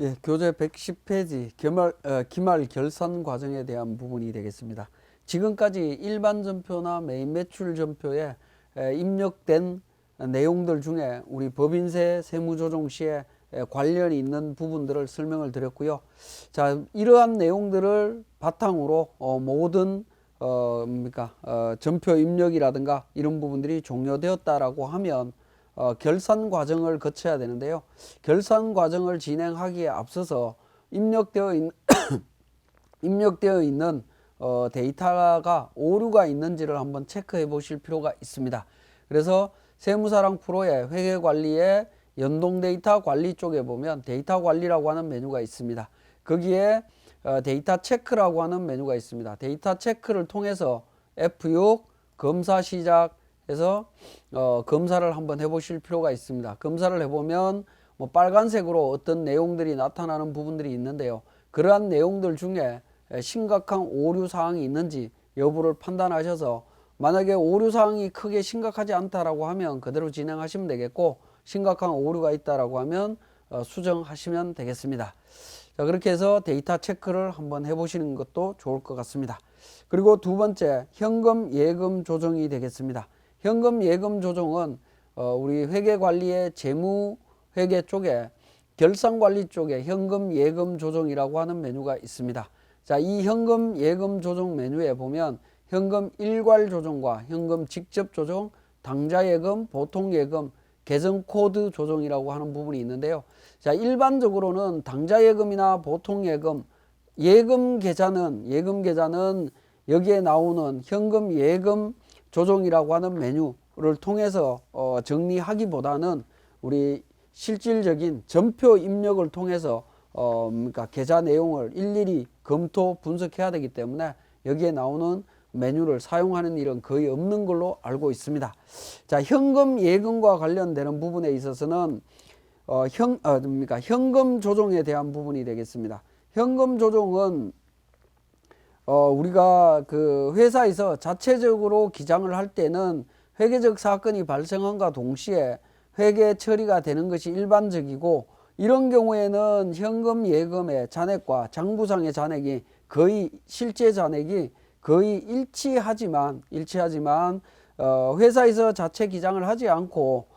예, 교재 110페이지 기말 결산 과정에 대한 부분이 되겠습니다. 지금까지 일반 전표나 메인 매출 전표에 입력된 내용들 중에 우리 법인세 세무조정 시에 관련이 있는 부분들을 설명을 드렸고요. 자, 이러한 내용들을 바탕으로 모든 전표 입력이라든가 이런 부분들이 종료되었다라고 하면 결산 과정을 거쳐야 되는데요. 결산 과정을 진행하기에 앞서서 입력되어 있는 데이터가 오류가 있는지를 한번 체크해 보실 필요가 있습니다. 그래서 세무사랑 프로의 회계관리의 연동 데이터 관리 쪽에 보면 데이터 관리라고 하는 메뉴가 있습니다. 거기에 데이터 체크라고 하는 메뉴가 있습니다. 데이터 체크를 통해서 F6 검사 시작해서 검사를 한번 해보실 필요가 있습니다. 검사를 해보면 뭐 빨간색으로 어떤 내용들이 나타나는 부분들이 있는데요. 그러한 내용들 중에 심각한 오류 사항이 있는지 여부를 판단하셔서 만약에 오류 사항이 크게 심각하지 않다라고 하면 그대로 진행하시면 되겠고, 심각한 오류가 있다라고 하면 수정하시면 되겠습니다. 자, 그렇게 해서 데이터 체크를 한번 해보시는 것도 좋을 것 같습니다. 그리고 두 번째, 현금 예금 조정이 되겠습니다. 현금 예금 조정은 우리 회계관리의 재무회계 쪽에 결산관리 쪽에 현금 예금 조정이라고 하는 메뉴가 있습니다. 자, 이 현금 예금 조정 메뉴에 보면 현금 일괄 조정과 현금 직접 조정, 당좌 예금, 보통 예금, 계정 코드 조정이라고 하는 부분이 있는데요. 자, 일반적으로는 당좌 예금이나 보통 예금, 예금 계좌는 여기에 나오는 현금 예금 조정이라고 하는 메뉴를 통해서 정리하기보다는 우리 실질적인 전표 입력을 통해서 계좌 내용을 일일이 검토 분석해야 되기 때문에 여기에 나오는 메뉴를 사용하는 일은 거의 없는 걸로 알고 있습니다. 자, 현금 예금과 관련되는 부분에 있어서는 현금 조정에 대한 부분이 되겠습니다. 현금 조정은 우리가 그 회사에서 자체적으로 기장을 할 때는 회계적 사건이 발생함과 동시에 회계 처리가 되는 것이 일반적이고, 이런 경우에는 현금 예금의 잔액과 장부상의 잔액이 거의 실제 잔액이 거의 일치하지만 회사에서 자체 기장을 하지 않고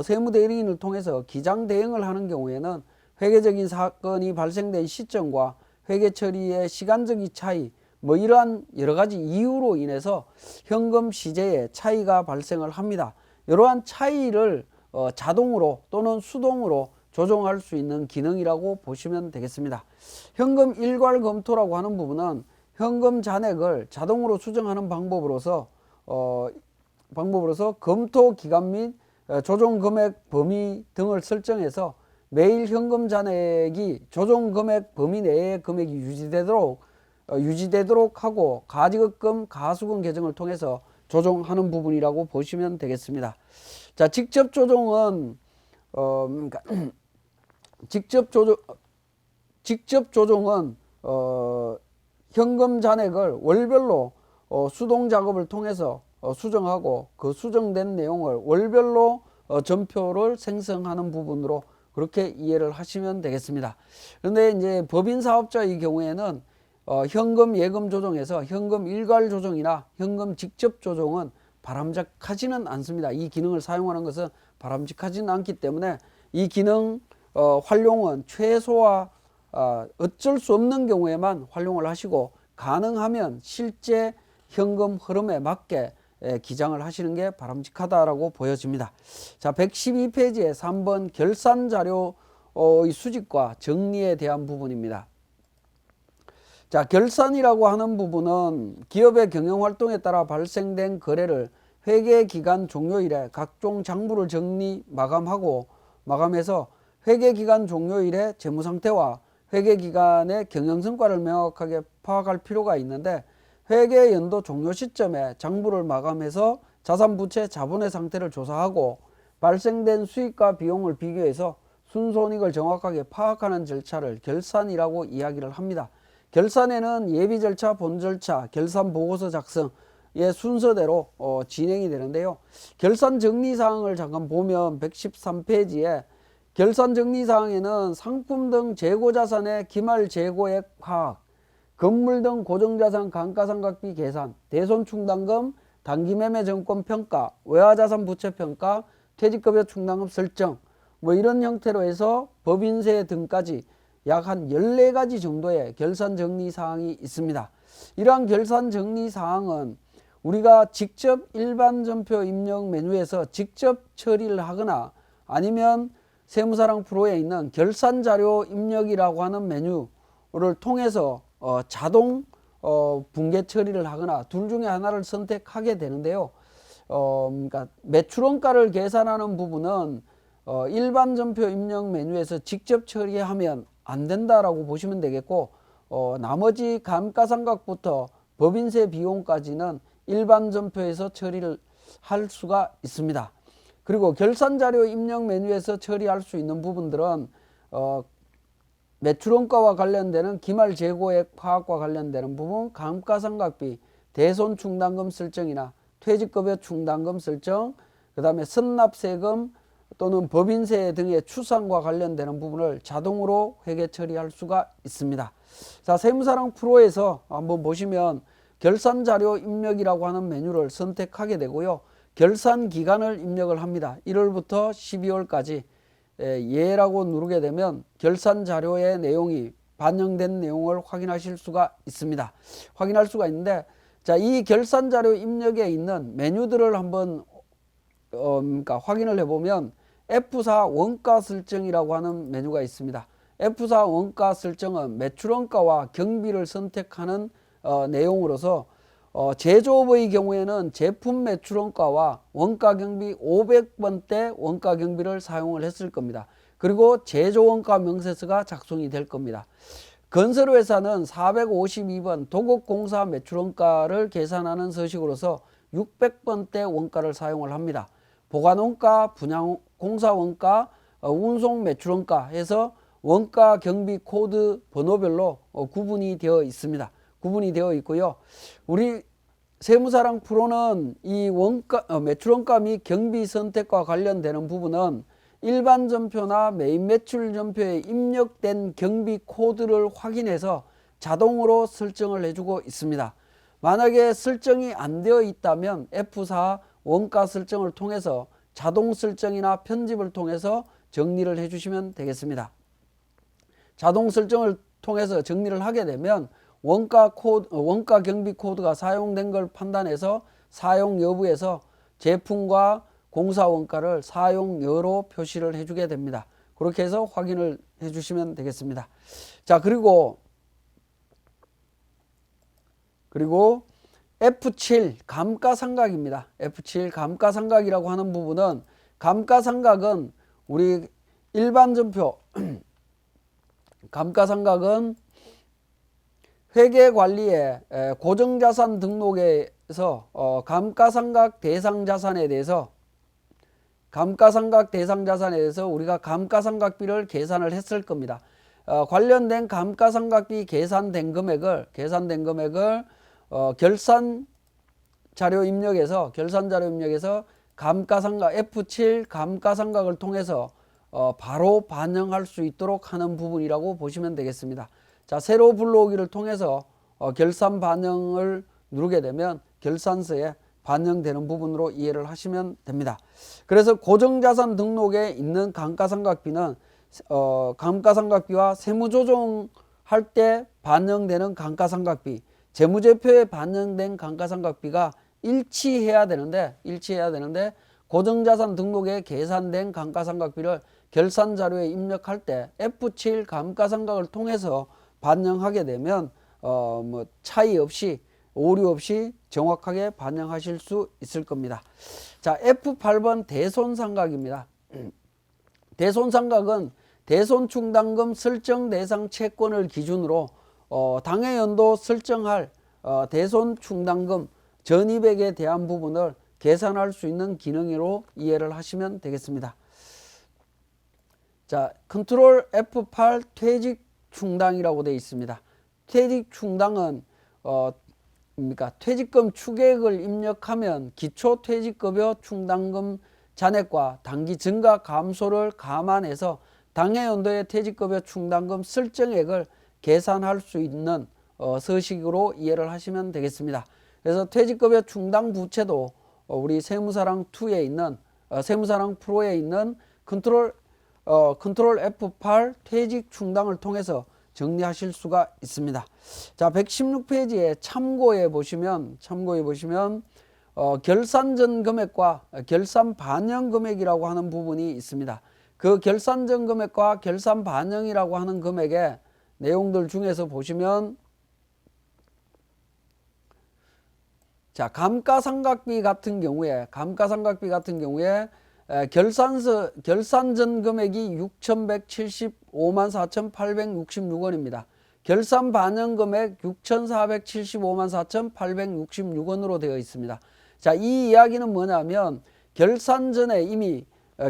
세무대리인을 통해서 기장 대행을 하는 경우에는 회계적인 사건이 발생된 시점과 회계 처리의 시간적인 차이, 뭐 이러한 여러 가지 이유로 인해서 현금 시제에 차이가 발생을 합니다. 이러한 차이를 자동으로 또는 수동으로 조정할 수 있는 기능이라고 보시면 되겠습니다. 현금 일괄 검토라고 하는 부분은 현금 잔액을 자동으로 수정하는 방법으로서 검토 기간 및 조정 금액 범위 등을 설정해서 매일 현금 잔액이 조정 금액 범위 내의 금액이 유지되도록 하고 가지급금, 가수금 계정을 통해서 조정하는 부분이라고 보시면 되겠습니다. 자, 직접 조정은 직접 조정은 현금 잔액을 월별로 수동 작업을 통해서 수정하고 그 수정된 내용을 월별로 전표를 생성하는 부분으로 그렇게 이해를 하시면 되겠습니다. 그런데 이제 법인 사업자의 경우에는 현금 예금 조정에서 현금 일괄 조정이나 현금 직접 조정은 바람직하지는 않습니다. 이 기능을 사용하는 것은 바람직하지는 않기 때문에 이 기능 활용은 최소화 어쩔 수 없는 경우에만 활용을 하시고, 가능하면 실제 현금 흐름에 맞게 기장을 하시는 게 바람직하다라고 보여집니다. 자, 112페이지에 3번 결산 자료의 수집과 정리에 대한 부분입니다. 자, 결산이라고 하는 부분은 기업의 경영활동에 따라 발생된 거래를 회계기간 종료일에 각종 장부를 정리 마감해서 회계기간 종료일에 재무상태와 회계기간의 경영성과를 명확하게 파악할 필요가 있는데, 회계연도 종료 시점에 장부를 마감해서 자산부채 자본의 상태를 조사하고 발생된 수익과 비용을 비교해서 순손익을 정확하게 파악하는 절차를 결산이라고 이야기를 합니다. 결산에는 예비 절차, 본 절차, 결산 보고서 작성의 순서대로 진행이 되는데요. 결산 정리사항을 잠깐 보면 113페이지에 결산 정리 사항에는 상품 등 재고 자산의 기말 재고액 파악, 건물 등 고정자산 감가상각비 계산, 대손 충당금, 단기매매 정권 평가, 외화자산 부채 평가, 퇴직급여 충당금 설정 뭐 이런 형태로 해서 법인세 등까지 약 한 14가지 정도의 결산 정리 사항이 있습니다. 이러한 결산 정리 사항은 우리가 직접 일반 전표 입력 메뉴에서 직접 처리를 하거나 아니면 세무사랑 프로에 있는 결산 자료 입력이라고 하는 메뉴를 통해서 자동 분계 처리를 하거나 둘 중에 하나를 선택하게 되는데요. 그러니까 매출원가를 계산하는 부분은 일반 전표 입력 메뉴에서 직접 처리하면 안 된다라고 보시면 되겠고, 나머지 감가상각부터 법인세 비용까지는 일반 전표에서 처리를 할 수가 있습니다. 그리고 결산자료 입력 메뉴에서 처리할 수 있는 부분들은 매출원가와 관련되는 기말 재고액 파악과 관련되는 부분, 감가상각비, 대손 충당금 설정이나 퇴직급여 충당금 설정, 그 다음에 선납세금 또는 법인세 등의 추산과 관련되는 부분을 자동으로 회계 처리할 수가 있습니다. 자, 세무사랑 프로에서 한번 보시면 결산자료 입력이라고 하는 메뉴를 선택하게 되고요. 결산 기간을 입력을 합니다. 1월부터 12월까지 예라고 누르게 되면 결산 자료의 내용이 반영된 내용을 확인하실 수가 있습니다. 확인할 수가 있는데, 자, 이 결산 자료 입력에 있는 메뉴들을 한번 그러니까 확인을 해보면 F4 원가 설정이라고 하는 메뉴가 있습니다. F4 원가 설정은 매출원가와 경비를 선택하는 내용으로서 제조업의 경우에는 제품 매출원가와 원가 경비 500번대 원가 경비를 사용을 했을 겁니다. 그리고 제조원가 명세서가 작성이 될 겁니다. 건설회사는 452번 도급공사 매출원가를 계산하는 서식으로서 600번대 원가를 사용을 합니다. 보관원가, 분양공사원가, 운송 매출원가 해서 원가 경비 코드 번호별로 구분이 되어 있습니다. 구분이 되어 있고요. 우리 세무사랑 프로는 이 매출원가 및 경비 선택과 관련되는 부분은 일반 전표나 메인 매출 전표에 입력된 경비 코드를 확인해서 자동으로 설정을 해주고 있습니다. 만약에 설정이 안 되어 있다면 F4 원가 설정을 통해서 자동 설정이나 편집을 통해서 정리를 해주시면 되겠습니다. 자동 설정을 통해서 정리를 하게 되면 원가 경비 코드가 사용된 걸 판단해서 사용 여부에서 제품과 공사 원가를 사용여로 표시를 해주게 됩니다. 그렇게 해서 확인을 해주시면 되겠습니다. 자, 그리고 F7 감가상각입니다. F7 감가상각이라고 하는 부분은, 감가상각은 우리 일반 전표 감가상각은 회계관리에 고정자산 등록에서 감가상각 대상자산에 대해서 우리가 감가상각비를 계산을 했을 겁니다. 관련된 감가상각비 계산된 금액을 결산 자료 입력에서 감가상각 F7 감가상각을 통해서 바로 반영할 수 있도록 하는 부분이라고 보시면 되겠습니다. 자, 세로 불러오기를 통해서 결산 반영을 누르게 되면 결산서에 반영되는 부분으로 이해를 하시면 됩니다. 그래서 고정자산 등록에 있는 감가상각비는 감가상각비와 세무조정할 때 반영되는 감가상각비, 재무제표에 반영된 감가상각비가 일치해야 되는데 고정자산 등록에 계산된 감가상각비를 결산자료에 입력할 때 F7 감가상각을 통해서 반영하게 되면 차이 없이, 오류 없이 정확하게 반영하실 수 있을 겁니다. 자, F8번 대손상각입니다. 대손상각은 대손충당금 설정 대상 채권을 기준으로 당해연도 설정할 대손충당금 전입액에 대한 부분을 계산할 수 있는 기능으로 이해를 하시면 되겠습니다. 자, 컨트롤 F8 퇴직충당이라고 되어 있습니다. 퇴직충당은 퇴직금 추계액을 입력하면 기초퇴직급여 충당금 잔액과 단기 증가 감소를 감안해서 당해 연도의 퇴직급여 충당금 설정액을 계산할 수 있는 서식으로 이해를 하시면 되겠습니다. 그래서 퇴직급여 충당 부채도 우리 세무사랑 2에 있는 세무사랑 프로에 있는 컨트롤 F8 퇴직 충당을 통해서 정리하실 수가 있습니다. 자, 116페이지에 참고해 보시면 결산 전 금액과 결산 반영 금액이라고 하는 부분이 있습니다. 그 결산 전 금액과 결산 반영이라고 하는 금액의 내용들 중에서 보시면 자, 감가상각비 같은 경우에 결산 전 금액이 6,175만 4,866원입니다. 결산 반영 금액 6,475만 4,866원으로 되어 있습니다. 자, 이 이야기는 뭐냐면 결산 전에 이미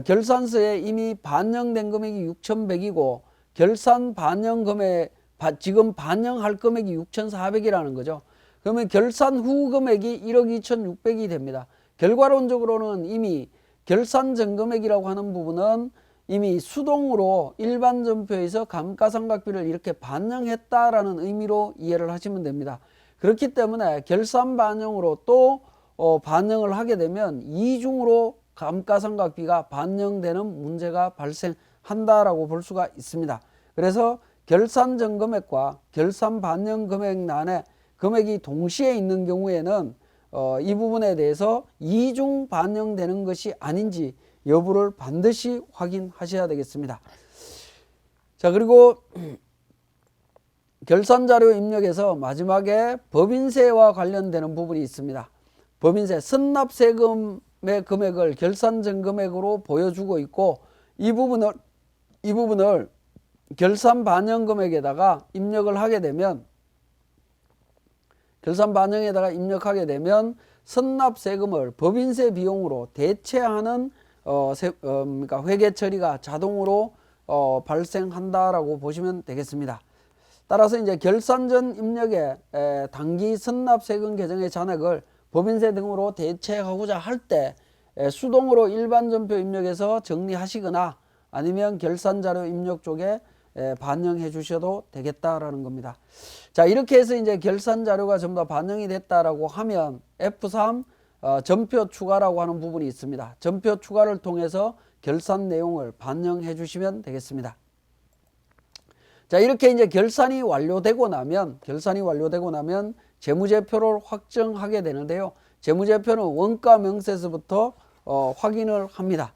결산서에 이미 반영된 금액이 6,100이고 결산 반영 금액 지금 반영할 금액이 6,400이라는 거죠. 그러면 결산 후 금액이 1억 2,600이 됩니다. 결과론적으로는 이미 결산 전 금액이라고 하는 부분은 이미 수동으로 일반 전표에서 감가상각비를 이렇게 반영했다라는 의미로 이해를 하시면 됩니다. 그렇기 때문에 결산 반영으로 또 반영을 하게 되면 이중으로 감가상각비가 반영되는 문제가 발생한다라고 볼 수가 있습니다. 그래서 결산 전 금액과 결산 반영 금액란에 금액이 동시에 있는 경우에는 이 부분에 대해서 이중 반영되는 것이 아닌지 여부를 반드시 확인하셔야 되겠습니다. 자, 그리고 결산자료 입력에서 마지막에 법인세와 관련되는 부분이 있습니다. 법인세 선납세금의 금액을 결산 전 금액으로 보여주고 있고 이 부분을 결산 반영 금액에다가 입력을 하게 되면 결산 반영에다가 입력하게 되면 선납세금을 법인세 비용으로 대체하는 그러니까 회계 처리가 자동으로 발생한다라고 보시면 되겠습니다. 따라서 이제 결산 전 입력에 단기 선납세금 계정의 잔액을 법인세 등으로 대체하고자 할 때 수동으로 일반 전표 입력해서 정리하시거나 아니면 결산자료 입력 쪽에 반영해 주셔도 되겠다라는 겁니다. 자, 이렇게 해서 이제 결산 자료가 전부 다 반영이 됐다라고 하면 F3 전표 추가라고 하는 부분이 있습니다. 전표 추가를 통해서 결산 내용을 반영해 주시면 되겠습니다. 자, 이렇게 이제 결산이 완료되고 나면 재무제표를 확정하게 되는데요. 재무제표는 원가 명세서부터 확인을 합니다.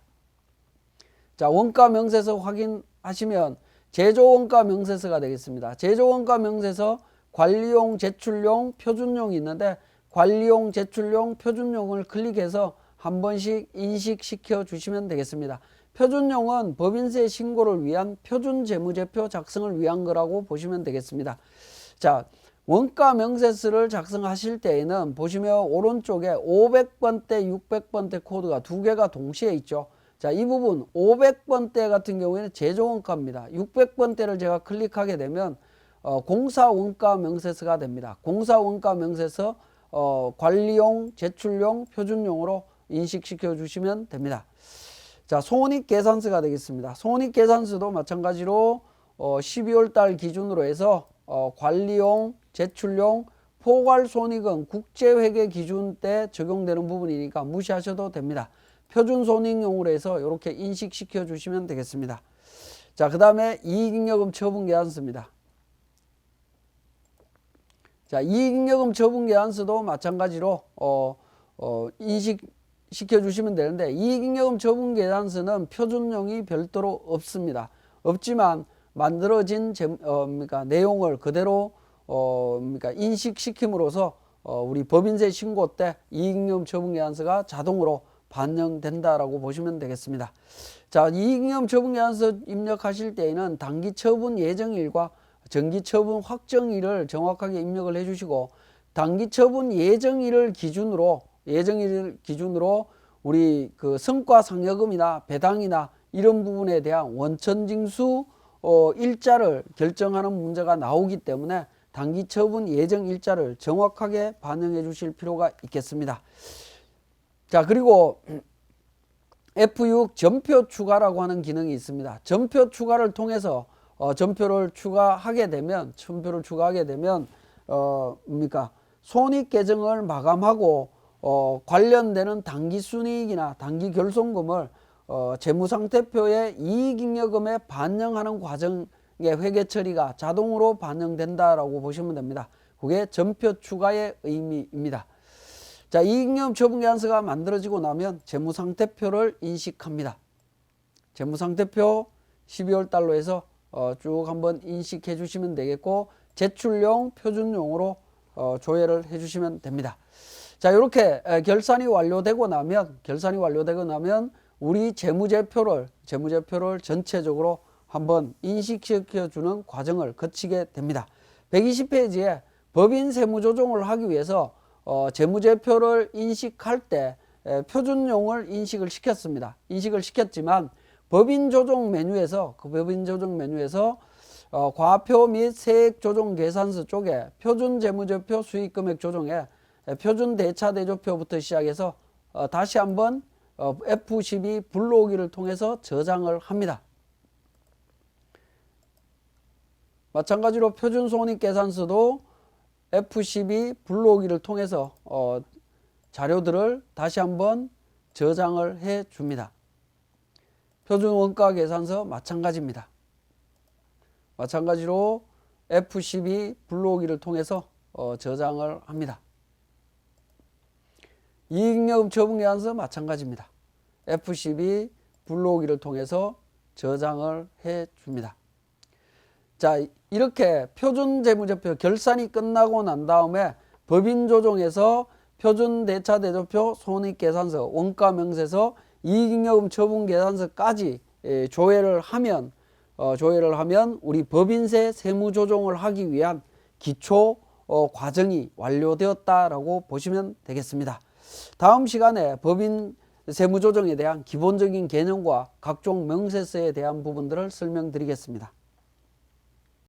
자, 원가 명세서 확인하시면 제조원가 명세서가 되겠습니다. 제조원가 명세서 관리용, 제출용, 표준용이 있는데 관리용, 제출용, 표준용을 클릭해서 한 번씩 인식시켜 주시면 되겠습니다. 표준용은 법인세 신고를 위한 표준 재무제표 작성을 위한 거라고 보시면 되겠습니다. 자, 원가 명세서를 작성하실 때에는 보시면 오른쪽에 500번대, 600번대 코드가 두 개가 동시에 있죠. 자, 이 부분 500번대 같은 경우에는 제조원가입니다. 600번대를 제가 클릭하게 되면 공사원가 명세서가 됩니다. 공사원가 명세서 관리용, 제출용, 표준용으로 인식시켜 주시면 됩니다. 자, 손익계산서가 되겠습니다. 손익계산서도 마찬가지로 12월 달 기준으로 해서 관리용, 제출용, 포괄손익은 국제회계 기준 때 적용되는 부분이니까 무시하셔도 됩니다. 표준손익용으로 해서 이렇게 인식시켜 주시면 되겠습니다. 자, 그 다음에 이익잉여금 처분계산서입니다. 자, 이익잉여금 처분계산서도 마찬가지로 인식시켜 주시면 되는데 이익잉여금 처분계산서는 표준용이 별도로 없습니다. 없지만 만들어진 그러니까 내용을 그대로 그러니까 인식시킴으로써 우리 법인세 신고 때 이익잉여금 처분계산서가 자동으로 반영된다라고 보시면 되겠습니다. 자, 이익잉여금 처분계산서 입력하실 때에는 단기처분 예정일과 정기처분 확정일을 정확하게 입력을 해주시고 단기처분 예정일을 기준으로 우리 그 성과상여금이나 배당이나 이런 부분에 대한 원천징수 일자를 결정하는 문제가 나오기 때문에 단기처분 예정 일자를 정확하게 반영해 주실 필요가 있겠습니다. 자, 그리고 F6 전표 추가라고 하는 기능이 있습니다. 전표 추가를 통해서 전표를 추가하게 되면 뭡니까? 손익 계정을 마감하고 관련되는 당기 순이익이나 당기 결손금을 재무상태표에 이익잉여금에 반영하는 과정의 회계 처리가 자동으로 반영된다라고 보시면 됩니다. 그게 전표 추가의 의미입니다. 자, 이익잉여금 처분계산서가 만들어지고 나면 재무상태표를 인식합니다. 재무상태표 12월 달로 해서 쭉 한번 인식해 주시면 되겠고, 제출용, 표준용으로 조회를 해 주시면 됩니다. 자, 이렇게 결산이 완료되고 나면 우리 재무제표를 전체적으로 한번 인식시켜 주는 과정을 거치게 됩니다. 120페이지에 법인 세무조정을 하기 위해서 재무제표를 인식할 때 표준용을 인식을 시켰지만 법인조정 메뉴에서 과표 및 세액조정계산서 쪽에 표준재무제표 수익금액 조정에 표준대차대조표부터 시작해서 다시 한번 F12 불러오기를 통해서 저장을 합니다. 마찬가지로 표준손익계산서도 F12 불러오기를 통해서 자료들을 다시 한번 저장을 해 줍니다. 표준원가계산서 마찬가지입니다. 마찬가지로 F12 불러오기를 통해서 저장을 합니다. 이익잉여금 처분계산서 마찬가지입니다. F12 불러오기를 통해서 저장을 해 줍니다. 자, 이렇게 표준재무제표 결산이 끝나고 난 다음에 법인조정에서 표준대차대조표, 손익계산서, 원가명세서, 이익잉여금 처분계산서까지 조회를 하면 우리 법인세 세무조정을 하기 위한 기초 과정이 완료되었다라고 보시면 되겠습니다. 다음 시간에 법인 세무조정에 대한 기본적인 개념과 각종 명세서에 대한 부분들을 설명드리겠습니다.